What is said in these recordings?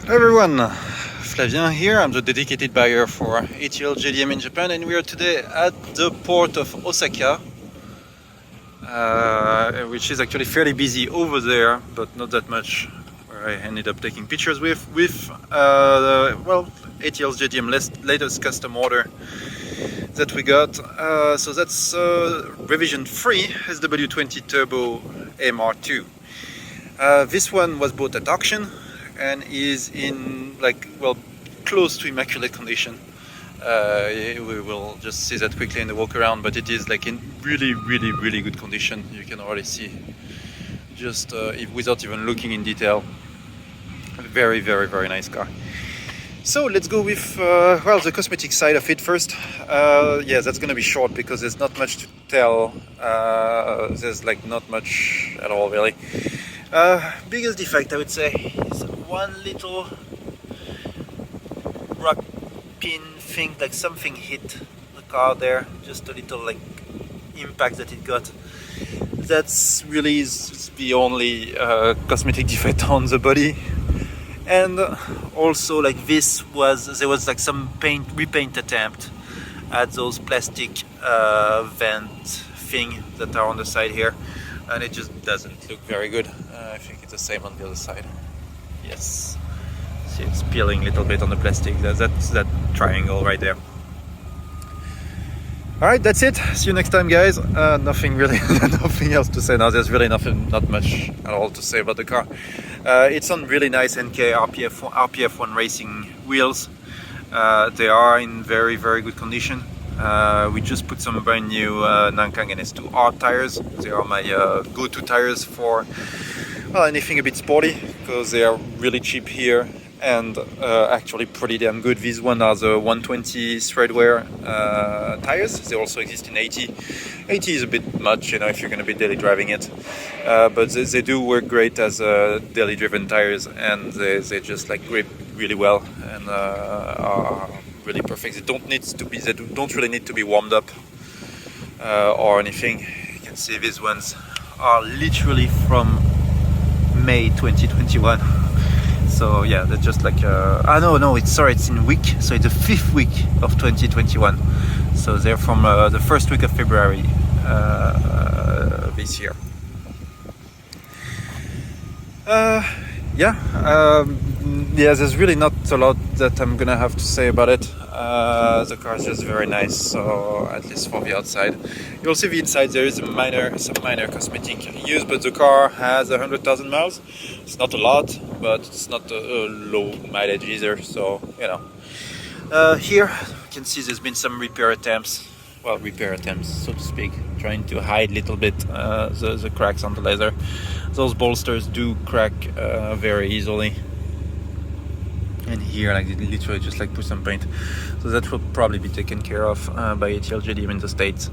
Hello everyone, Flavien here. I'm the dedicated buyer for ATL JDM in Japan, and we are today at the port of Osaka, which is actually fairly busy over there, but not that much, where I ended up taking pictures with ATL's JDM latest custom order that we got. So that's revision 3 SW20 Turbo MR2. This one was bought at auction and is in close to immaculate condition. We will just see that quickly in the walk around, but it is like in really good condition. You can already see, just without even looking in detail. Very nice car. So let's go with the cosmetic side of it first. Yeah, that's gonna be short because there's not much to tell. There's not much at all really. Biggest defect, I would say, is one little rock pin thing, like something hit the car there, just a little impact that it got. That's really the only cosmetic defect on the body. And also there was some repaint attempt at those plastic vent thing that are on the side here, and it just doesn't look very good. I think it's the same on the other side. Yes, see, it's peeling a little bit on the plastic. That's that triangle right there. Alright, that's it. See you next time, guys. Nothing really, nothing else to say now. There's really not much at all to say about the car. It's on really nice NK RPF1 racing wheels. They are in very good condition. We just put some brand new Nankang NS2R tires. They are my go-to tires for anything a bit sporty, because they are really cheap here and actually pretty damn good. These ones are the 120 thread wear tires. They also exist in 80. 80 is a bit much, if you're going to be daily driving it, but they do work great as daily driven tires, and they just grip really well and are really perfect. They don't really need to be warmed up or anything. You can see these ones are literally from May 2021. So yeah, they're just it's in week, so it's the 5th week of 2021. So they're from the first week of February this year. There's really not a lot that I'm gonna have to say about it. The car is just very nice, so at least for the outside. You'll see the inside, there is some minor cosmetic use, but the car has 100,000 miles. It's not a lot, but it's not a low mileage either, so here you can see there's been some repair attempts, so to speak, trying to hide a little bit the cracks on the leather. Those bolsters do crack very easily. And here, literally just put some paint. So that will probably be taken care of by ATL JDM in the States.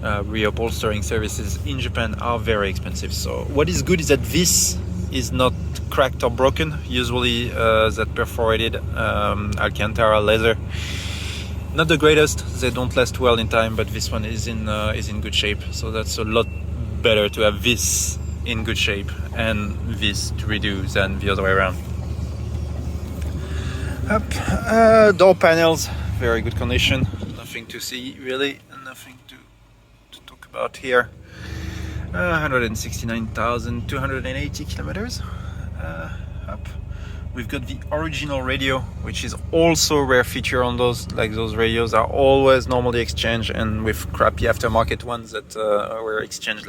Reupholstering services in Japan are very expensive. So what is good is that this is not cracked or broken. Usually that perforated Alcantara leather, not the greatest. They don't last well in time, but this one is in good shape. So that's a lot better to have this in good shape and this to redo than the other way around. Door panels, very good condition. Nothing to see really, and nothing to talk about here. 169,280 kilometers up. We've got the original radio, which is also a rare feature on those. Those radios are always normally exchanged, and with crappy aftermarket ones that were exchanged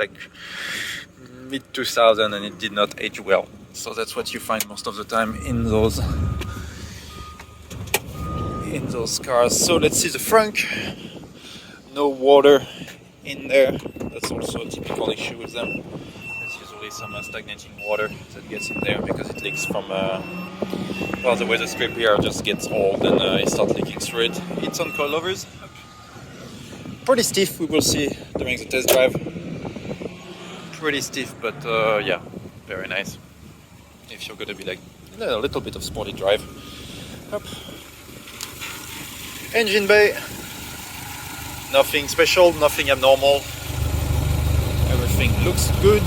mid 2000, and it did not age well. So that's what you find most of the time in those cars. So let's see the frunk. No water in there. That's also a typical issue with them. There's usually some stagnating water that gets in there because it leaks from the way the strip here just gets old and it starts leaking through it. It's on coilovers. Pretty stiff, we will see during the test drive. Pretty stiff, but yeah, very nice if you're gonna be a little bit of sporty drive. Engine bay, nothing special, nothing abnormal. Everything looks good.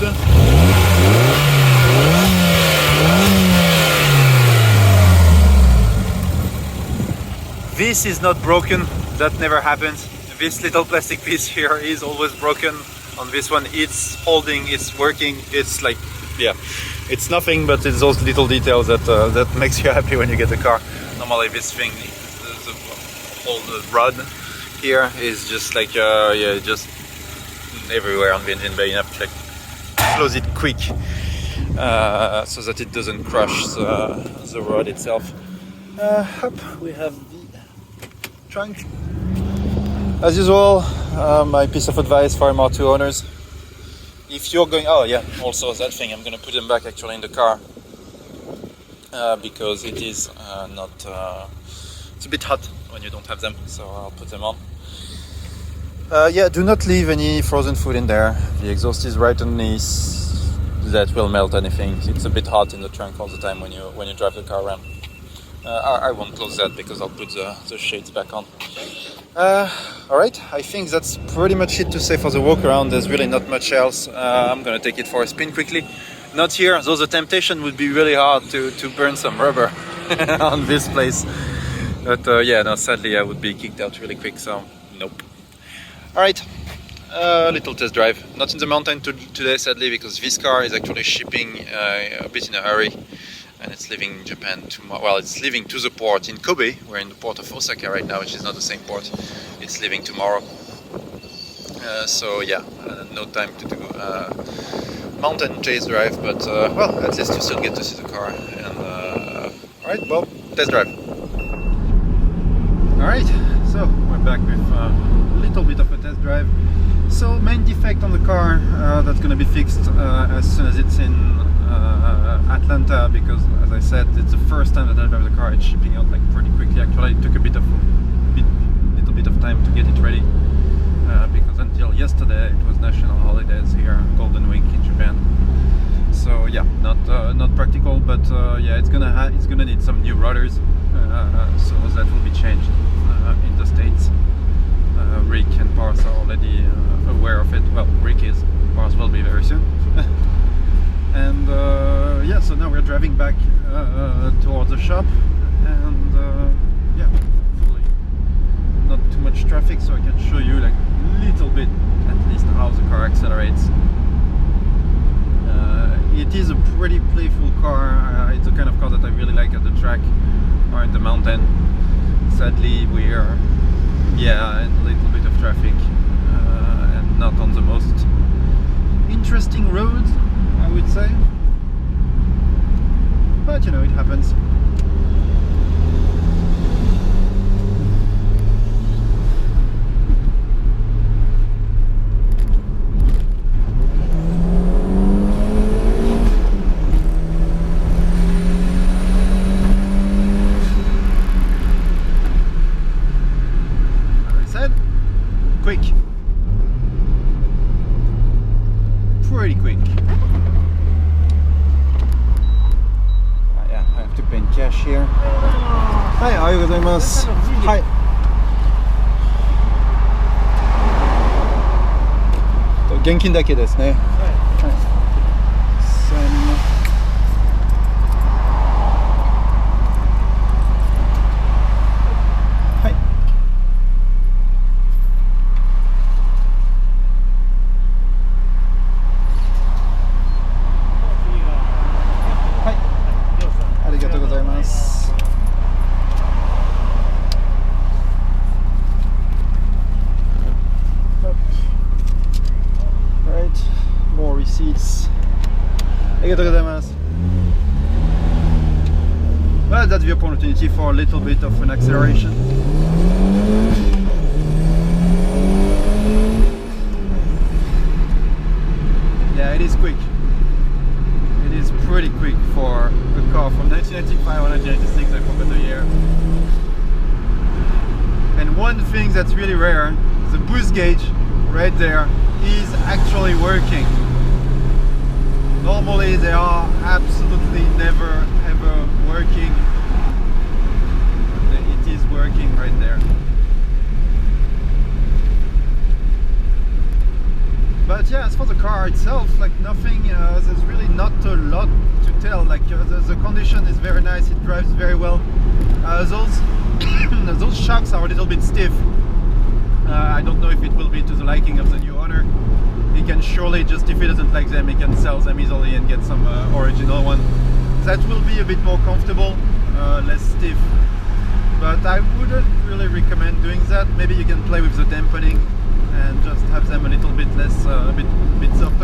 This is not broken, that never happens. This little plastic piece here is always broken. On this one, it's holding, it's working, it's like, yeah, it's nothing, but it's those little details that that makes you happy when you get the car. Normally this thing, the whole rod here is just like, yeah, just everywhere on the engine bay. You have to like close it quick so that it doesn't crush the rod itself. Up we have the trunk. As usual, my piece of advice for MR2 owners: if you're going, oh yeah, also that thing, I'm gonna put them back actually in the car because it is not, it's a bit hot when you don't have them, so I'll put them on. Yeah, do not leave any frozen food in there. The exhaust is right underneath. That will melt anything. It's a bit hot in the trunk all the time when you drive the car around. I won't close that because I'll put the shades back on. Alright, I think that's pretty much it to say for the walk around. There's really not much else. I'm gonna take it for a spin quickly. Not here, though the temptation would be really hard to burn some rubber on this place. But yeah, no, sadly I would be kicked out really quick, so nope. Alright, little test drive. Not in the mountain today, sadly, because this car is actually shipping a bit in a hurry. And it's leaving Japan tomorrow. Well, it's leaving to the port in Kobe. We're in the port of Osaka right now, which is not the same port. It's leaving tomorrow. So yeah, no time to do mountain chase drive, but well, at least you still get to see the car. And alright, well, test drive. Alright, so we're back with a little bit of a test drive. So main defect on the car that's going to be fixed as soon as it's in Atlanta, because as I said, it's the first time that I drive the car. It's shipping out like pretty quickly. Actually, it took a little bit of time to get it ready because until yesterday it was national holidays here, Golden Week in Japan. So yeah, not practical, but yeah, it's gonna need some new rotors, so that will be changed in the States. Rick and Pars are already aware of it. Well, Rick is, Pars will be very soon. And yeah, so now we're driving back towards the shop, and yeah, hopefully not too much traffic, so I can show you like a little bit at least how the car accelerates. It is a pretty playful car. It's the kind of car that I really like at the track or in the mountain. Sadly, we're in a little bit of traffic and not on the most interesting roads, I would say, but you know, it happens. As I said, quick. Pretty quick. Yeah, I have to pay in cash here. Hi, ohayou gozaimasu. Hi. 現金だけですね。はい。Well, that's the opportunity for a little bit of an acceleration. Yeah, it is quick. It is pretty quick for a car from 1995 or 1996, I forgot the year. And one thing that's really rare, the boost gauge right there is actually working. Normally they are absolutely never ever working. It is working right there. But yeah, as for the car itself, like nothing, there's really not a lot to tell. Like the condition is very nice, it drives very well. Those those shocks are a little bit stiff. I don't know if it will be to the liking of the new owner. He can surely, just if he doesn't like them, he can sell them easily and get some original one. That will be a bit more comfortable, less stiff. But I wouldn't really recommend doing that. Maybe you can play with the dampening and just have them a little bit less, a bit softer